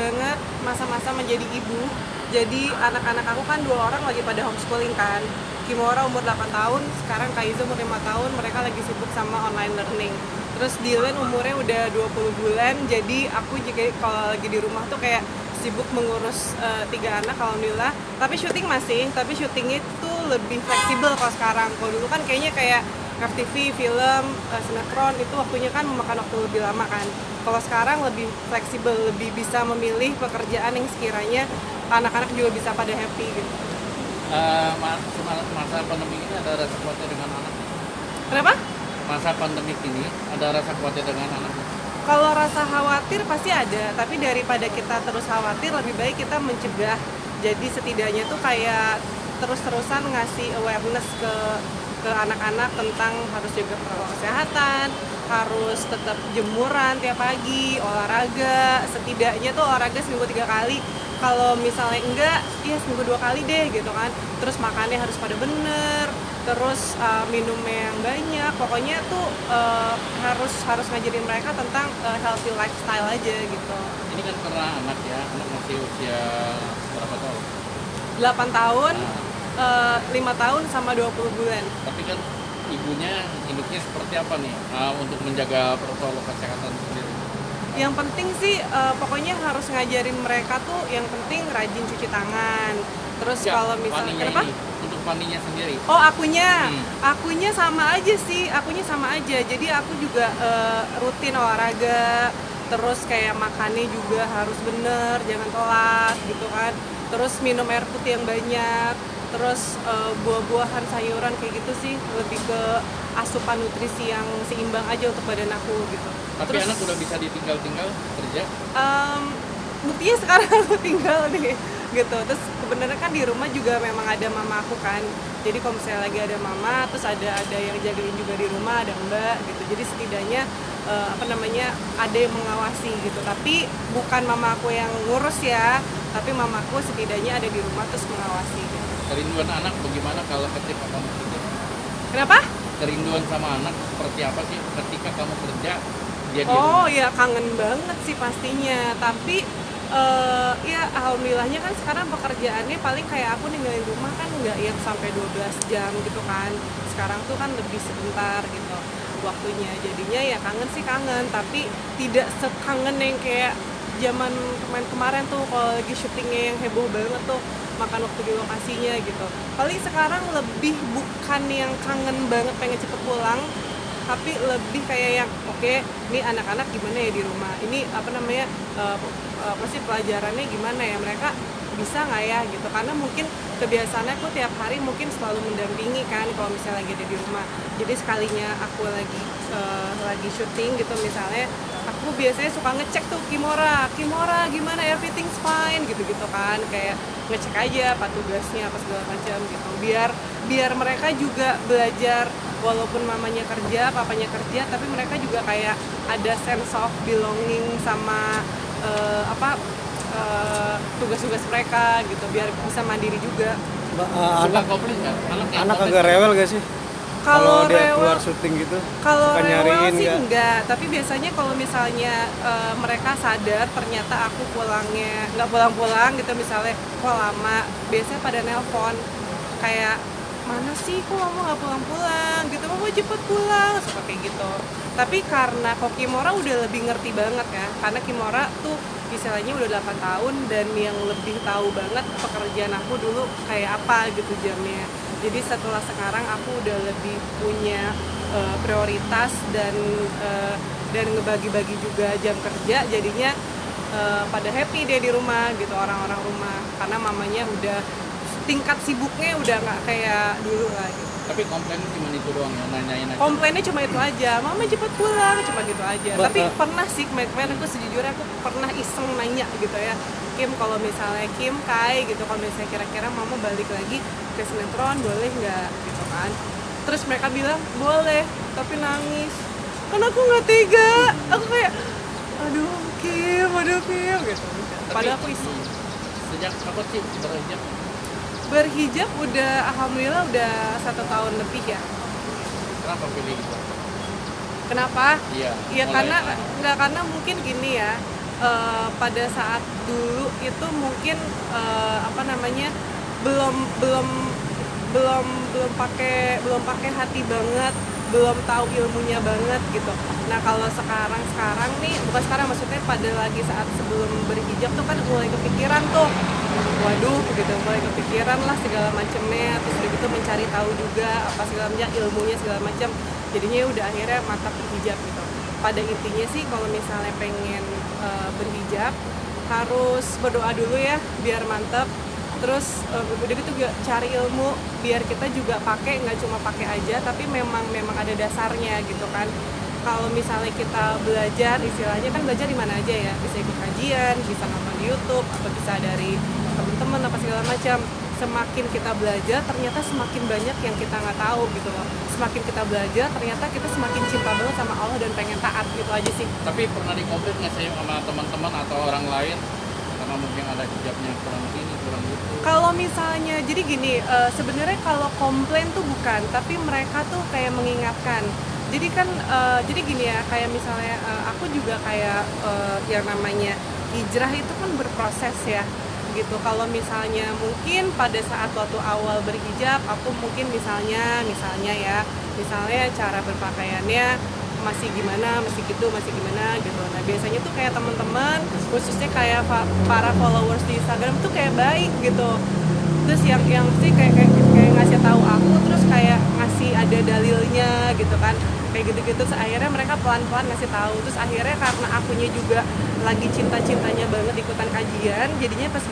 banget masa-masa menjadi ibu. Jadi anak-anak aku kan 2 orang lagi pada homeschooling kan. Kimora umur 8 tahun, sekarang Kaiza umur 5 tahun, mereka lagi sibuk sama online learning. Terus Dylan umurnya udah 20 bulan, jadi aku juga kalau lagi di rumah tuh kayak sibuk mengurus 3 anak alhamdulillah. Tapi syuting masih, tapi syutingnya itu lebih fleksibel kalau sekarang. Kalau dulu kan kayaknya kayak FTV, film, sinetron itu waktunya kan memakan waktu lebih lama kan. Kalau sekarang lebih fleksibel, lebih bisa memilih pekerjaan yang sekiranya anak-anak juga bisa pada happy gitu. Masa pandemi ini ada rasa khawatir dengan anak? Kenapa? Masa pandemi ini ada rasa khawatir dengan anak? Kalau rasa khawatir pasti ada, tapi daripada kita terus khawatir lebih baik kita mencegah. Jadi setidaknya tuh kayak terus-terusan ngasih awareness ke anak-anak tentang harus jaga protokol kesehatan, harus tetap jemuran tiap pagi, olahraga, setidaknya tuh olahraga seminggu 3 kali. Kalau misalnya enggak, ya seminggu 2 kali deh gitu kan. Terus makannya harus pada bener, terus minumnya yang banyak. Pokoknya tuh harus ngajarin mereka tentang healthy lifestyle aja gitu. Ini kan karena anak ya, anak masih usia berapa tahun? 8 tahun, 5 tahun sama 20 bulan. Tapi kan ibunya hidupnya seperti apa nih untuk menjaga protokol kesehatan sendiri? Yang penting sih pokoknya harus ngajarin mereka tuh yang penting rajin cuci tangan. Terus Ya, kalau misalnya Faninya kenapa? ini, untuk Faninya sendiri. Oh, akunya sama aja sih, akunya sama aja. Jadi aku juga rutin olahraga, terus kayak makannya juga harus bener, jangan telat gitu kan. Terus minum air putih yang banyak, terus buah-buahan, sayuran kayak gitu sih, lebih ke asupan nutrisi yang seimbang aja untuk badan aku gitu. Tapi Terus anak udah bisa ditinggal-tinggal kerja. buktinya sekarang aku tinggal nih gitu. Terus kebenaran kan di rumah juga memang ada mama aku kan, jadi kalau misalnya lagi ada mama terus ada yang jagain juga di rumah, ada mbak gitu, jadi setidaknya ada yang mengawasi gitu. Tapi bukan mama aku yang ngurus ya, tapi mama aku setidaknya ada di rumah terus mengawasi gitu. Kerinduan anak bagaimana kalau ketika kamu kerja? Kenapa? Kerinduan sama anak seperti apa sih ketika kamu kerja dia di Oh rumah? ya, kangen banget sih pastinya. Tapi ya alhamdulillahnya kan sekarang pekerjaannya paling kayak aku ninggalin rumah kan nggak yang sampai 12 jam gitu kan. Sekarang tuh kan lebih sebentar gitu waktunya. Jadinya ya kangen sih kangen, tapi tidak sekangen yang kayak zaman kemarin tuh kalau lagi syutingnya yang heboh banget tuh makan waktu di lokasinya gitu. Paling sekarang lebih bukan yang kangen banget pengen cepet pulang, tapi lebih kayak yang oke, ini anak-anak gimana ya di rumah, ini apa sih pelajarannya gimana ya, mereka bisa nggak ya gitu. Karena mungkin kebiasaannya aku tiap hari mungkin selalu mendampingi kan kalau misalnya lagi ada di rumah. Jadi sekalinya aku lagi syuting gitu misalnya, aku biasanya suka ngecek tuh Kimora gimana, everything's fine gitu kan, kayak ngecek aja apa tugasnya apa segala macam gitu, biar mereka juga belajar. Walaupun mamanya kerja, papanya kerja, tapi mereka juga kayak ada sense of belonging sama tugas-tugas mereka gitu, biar bisa mandiri juga. Suka Anak komplain nggak? anak agak rewel gak sih? Kalau dia rewel, keluar syuting gitu, kalau suka rewel nyariin sih nggak? enggak, tapi biasanya kalau misalnya mereka sadar ternyata aku pulangnya nggak pulang-pulang gitu, misalnya kok lama, biasanya pada nelpon kayak mana sih kok mama nggak pulang-pulang gitu, mama cepet pulang, suka kayak gitu. Tapi karena kok Kimora udah lebih ngerti banget ya, karena Kimora tuh istilahnya udah 8 tahun dan yang lebih tahu banget pekerjaan aku dulu kayak apa gitu jamnya. Jadi setelah sekarang aku udah lebih punya prioritas dan ngebagi-bagi juga jam kerja, jadinya pada happy deh di rumah gitu orang-orang rumah, karena mamanya udah tingkat sibuknya udah nggak kayak dulu lah gitu. Tapi komplainnya cuma itu doang ya, nanyain aja. Komplainnya cuma itu aja, mama cepet pulang, cuma gitu aja. Tapi pernah sih kemarin aku sejujurnya aku pernah iseng nanya gitu ya, Kim, kalau misalnya Kim, Kai gitu, kalau misalnya kira-kira mama balik lagi ke sinetron boleh nggak gitu kan. Terus mereka bilang boleh, tapi nangis, kan aku nggak tega, aku kayak aduh Kim gitu. Padahal aku iseng. Sejak kapan sih berhijab? Berhijab udah alhamdulillah udah 1 tahun lebih ya. Kenapa pilih itu? Kenapa? Iya. Ya karena mungkin gini ya, pada saat dulu itu mungkin apa namanya belum belum belum belum pakai hati banget, belum tahu ilmunya banget gitu. Nah kalau sekarang nih, bukan sekarang maksudnya pada lagi saat sebelum berhijab tuh kan mulai kepikiran tuh, waduh gitu, mulai kepikiran lah segala macemnya, terus udah gitu mencari tahu juga apa segala macam ilmunya segala macam. Jadinya ya udah akhirnya mantap berhijab gitu. Pada intinya sih kalau misalnya pengen berhijab harus berdoa dulu ya biar mantap. Terus udah gitu juga cari ilmu biar kita juga pakai, nggak cuma pakai aja tapi memang ada dasarnya gitu kan. Kalau misalnya kita belajar, istilahnya kan belajar di mana aja ya, bisa ikut kajian, bisa nonton di YouTube atau bisa dari teman-teman apa segala macam. Semakin kita belajar ternyata semakin banyak yang kita nggak tahu gitu loh. Semakin kita belajar ternyata kita semakin cinta banget sama Allah dan pengen taat gitu aja sih. Tapi pernah dikomplain nggak sih sama teman-teman atau orang lain karena mungkin ada hijabnya kurang ini kurang itu? Kalau misalnya, jadi gini, sebenarnya kalau komplain tuh bukan, tapi mereka tuh kayak mengingatkan. Jadi kan, jadi gini ya, kayak misalnya aku juga kayak yang namanya hijrah itu kan berproses ya, gitu. Kalau misalnya mungkin pada saat waktu awal berhijab, aku mungkin misalnya cara berpakaiannya masih gimana, masih gimana gitu. Nah biasanya tuh kayak teman-teman, khususnya kayak para followers di Instagram tuh kayak baik gitu. Terus yang sih kayak ngasih tahu aku, terus kayak ngasih ada dalilnya gitu kan, kayak gitu-gitu. Terus akhirnya mereka pelan-pelan ngasih tahu. Terus akhirnya karena akunya juga lagi cinta-cintanya banget ikutan kajian, jadinya pas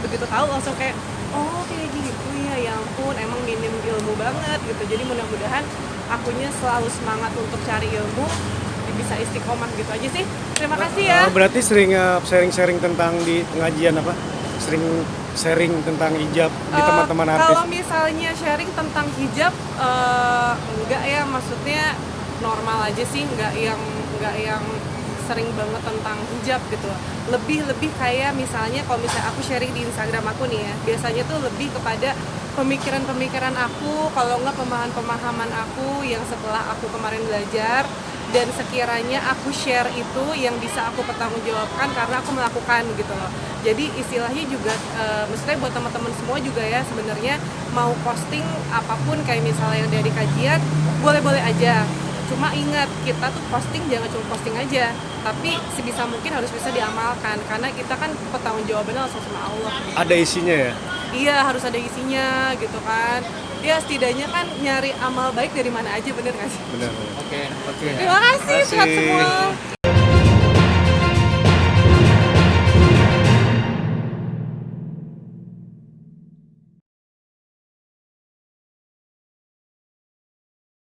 begitu tahu langsung kayak oh kayak gitu ya ampun, emang minim ilmu banget gitu. Jadi mudah-mudahan akunya selalu semangat untuk cari ilmu, bisa istiqomah gitu aja sih. Terima kasih ya. Berarti sering sharing-sharing tentang di pengajian apa? Sering sharing tentang hijab di teman-teman artis. Kalau misalnya sharing tentang hijab, enggak ya, maksudnya normal aja sih, enggak yang sering banget tentang hijab gitu. Lebih kayak misalnya kalau misalnya aku sharing di Instagram aku nih ya, biasanya tuh lebih kepada pemikiran aku, kalau enggak pemahaman aku yang setelah aku kemarin belajar, dan sekiranya aku share itu yang bisa aku pertanggungjawabkan karena aku melakukan gitu loh. Jadi istilahnya juga maksudnya buat teman-teman semua juga ya, sebenarnya mau posting apapun kayak misalnya yang dari kajian boleh-boleh aja. Cuma ingat, kita tuh posting jangan cuma posting aja, tapi sebisa mungkin harus bisa diamalkan karena kita kan pertanggungjawabannya langsung sama Allah. Ada isinya ya? Iya, harus ada isinya gitu kan. Ya setidaknya kan nyari amal baik dari mana aja, bener nggak sih? Benar. Oke. Terima kasih buat semua.